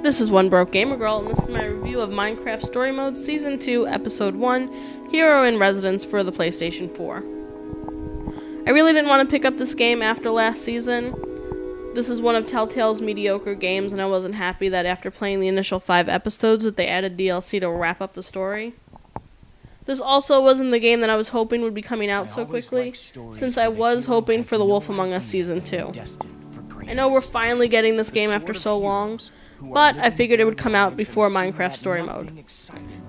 This is One Broke Gamer Girl, and this is my review of Minecraft Story Mode Season 2, Episode 1, Hero in Residence for the PlayStation 4. I really didn't want to pick up this game after last season. This is one of Telltale's mediocre games, and I wasn't happy that after playing the initial 5 episodes that they added DLC to wrap up the story. This also wasn't the game that I was hoping would be coming out so quickly, since I was hoping for The Wolf Among Us Season 2. I know we're finally getting this game after so long, but I figured it would come out before Minecraft Story Mode.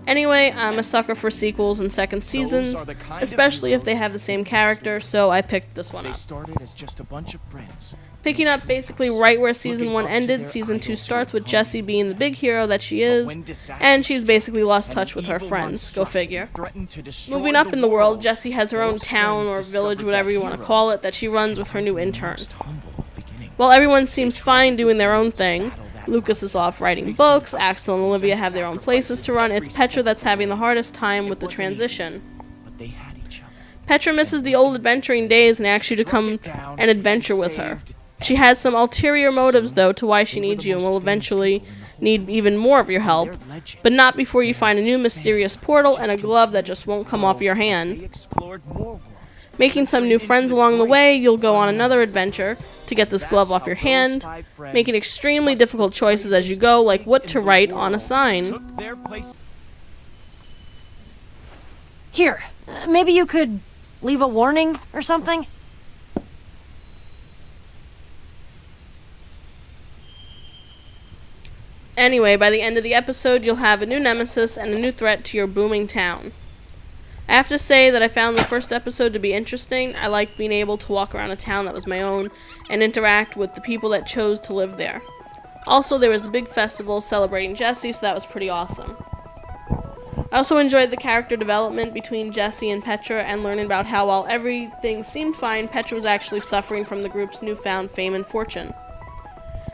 Anyway, I'm a sucker for sequels and second seasons, especially if they have the same character, so I picked this one up. Picking up basically right where Season 1 ended, Season 2 starts with Jessie being the big hero that she is, and she's basically lost touch with her friends, go figure. Moving up in the world, Jessie has her own town or village, whatever you want to call it, that she runs with her new intern. While everyone seems fine doing their own thing, Lucas is off writing books, Axel and Olivia have their own places to run, it's Petra that's having the hardest time with the transition. Petra misses the old adventuring days and asks you to come and adventure with her. She has some ulterior motives, though, to why she needs you and will eventually need even more of your help, but not before you find a new mysterious portal and a glove that just won't come off your hand. Making some new friends along the way, you'll go on another adventure to get this glove off your hand, making extremely difficult choices as you go, like what to write on a sign. Here, maybe you could leave a warning or something? Anyway, by the end of the episode, you'll have a new nemesis and a new threat to your booming town. I have to say that I found the first episode to be interesting. I liked being able to walk around a town that was my own and interact with the people that chose to live there. Also, there was a big festival celebrating Jessie, so that was pretty awesome. I also enjoyed the character development between Jessie and Petra and learning about how while everything seemed fine, Petra was actually suffering from the group's newfound fame and fortune.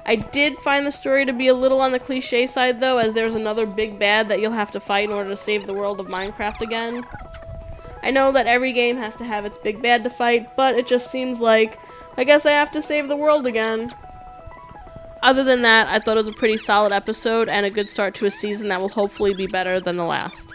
I did find the story to be a little on the cliche side though, as there's another big bad that you'll have to fight in order to save the world of Minecraft again. I know that every game has to have its big bad to fight, but it just seems like, I guess I have to save the world again. Other than that, I thought it was a pretty solid episode and a good start to a season that will hopefully be better than the last.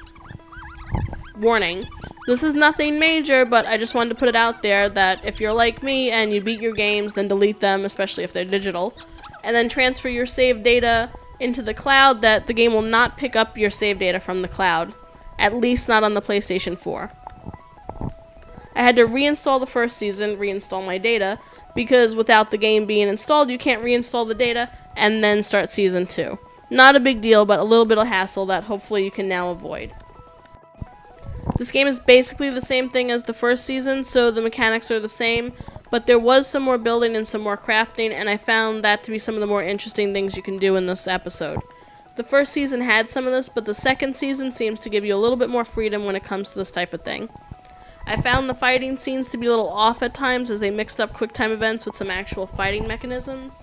Warning, this is nothing major, but I just wanted to put it out there that if you're like me and you beat your games, then delete them, especially if they're digital, and then transfer your saved data into the cloud, that the game will not pick up your saved data from the cloud, at least not on the PlayStation 4. I had to reinstall the first season, reinstall my data, because without the game being installed, you can't reinstall the data and then start Season 2. Not a big deal, but a little bit of hassle that hopefully you can now avoid. This game is basically the same thing as the first season, so the mechanics are the same, but there was some more building and some more crafting, and I found that to be some of the more interesting things you can do in this episode. The first season had some of this, but the second season seems to give you a little bit more freedom when it comes to this type of thing. I found the fighting scenes to be a little off at times as they mixed up QuickTime events with some actual fighting mechanisms.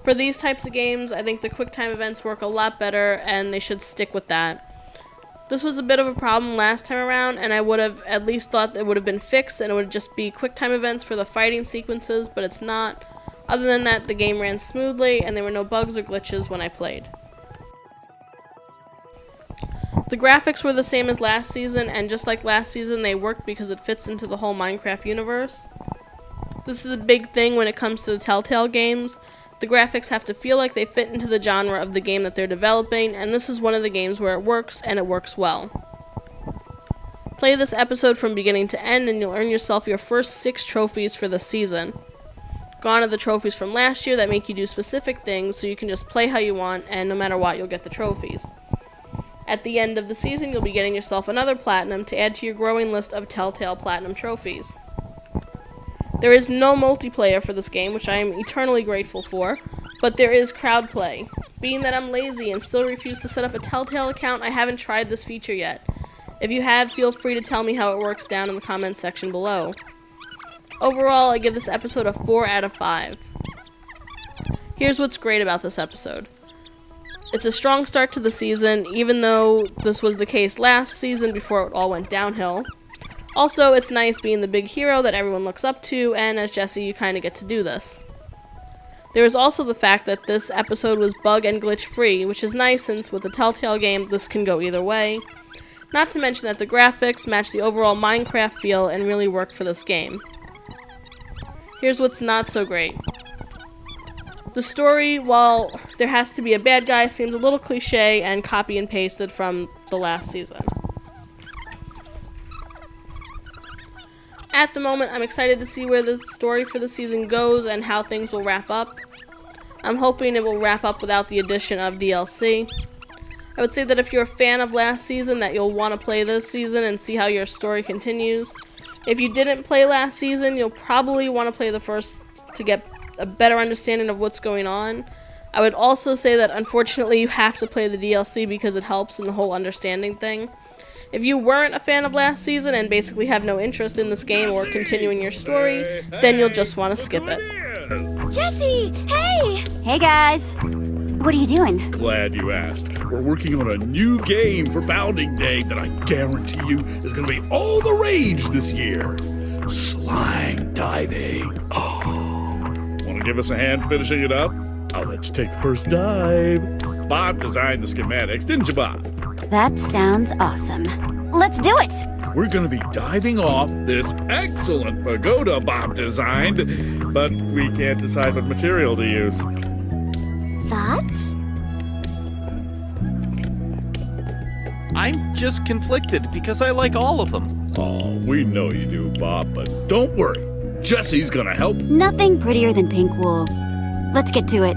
For these types of games, I think the QuickTime events work a lot better and they should stick with that. This was a bit of a problem last time around, and I would have at least thought it would have been fixed and it would just be QuickTime events for the fighting sequences, but it's not. Other than that, the game ran smoothly and there were no bugs or glitches when I played. The graphics were the same as last season, and just like last season, they worked because it fits into the whole Minecraft universe. This is a big thing when it comes to the Telltale games. The graphics have to feel like they fit into the genre of the game that they're developing, and this is one of the games where it works, and it works well. Play this episode from beginning to end, and you'll earn yourself your first 6 trophies for the season. Gone are the trophies from last year that make you do specific things, so you can just play how you want, and no matter what, you'll get the trophies. At the end of the season, you'll be getting yourself another platinum to add to your growing list of Telltale Platinum trophies. There is no multiplayer for this game, which I am eternally grateful for, but there is crowd play. Being that I'm lazy and still refuse to set up a Telltale account, I haven't tried this feature yet. If you have, feel free to tell me how it works down in the comments section below. Overall, I give this episode a 4 out of 5. Here's what's great about this episode. It's a strong start to the season, even though this was the case last season before it all went downhill. Also, it's nice being the big hero that everyone looks up to, and as Jessie, you kind of get to do this. There is also the fact that this episode was bug and glitch free, which is nice since with a Telltale game this can go either way. Not to mention that the graphics match the overall Minecraft feel and really work for this game. Here's what's not so great. The story, while there has to be a bad guy, seems a little cliche and copy and pasted from the last season. At the moment, I'm excited to see where the story for the season goes and how things will wrap up. I'm hoping it will wrap up without the addition of DLC. I would say that if you're a fan of last season, that you'll want to play this season and see how your story continues. If you didn't play last season, you'll probably want to play the first to get a better understanding of what's going on. I would also say that unfortunately you have to play the DLC because it helps in the whole understanding thing. If you weren't a fan of last season and basically have no interest in this game or continuing your story, then you'll just want to skip it. Jesse, hey! Hey guys. What are you doing? Glad you asked. We're working on a new game for Founding Day that I guarantee you is going to be all the rage this year. Slime diving. Want to give us a hand finishing it up? I'll let you take the first dive. Bob designed the schematics, didn't you, Bob? That sounds awesome. Let's do it! We're going to be diving off this excellent pagoda Bob designed, but we can't decide what material to use. Thoughts? I'm just conflicted because I like all of them. Oh, we know you do, Bob, but don't worry. Jesse's gonna help. Nothing prettier than pink wool. Let's get to it.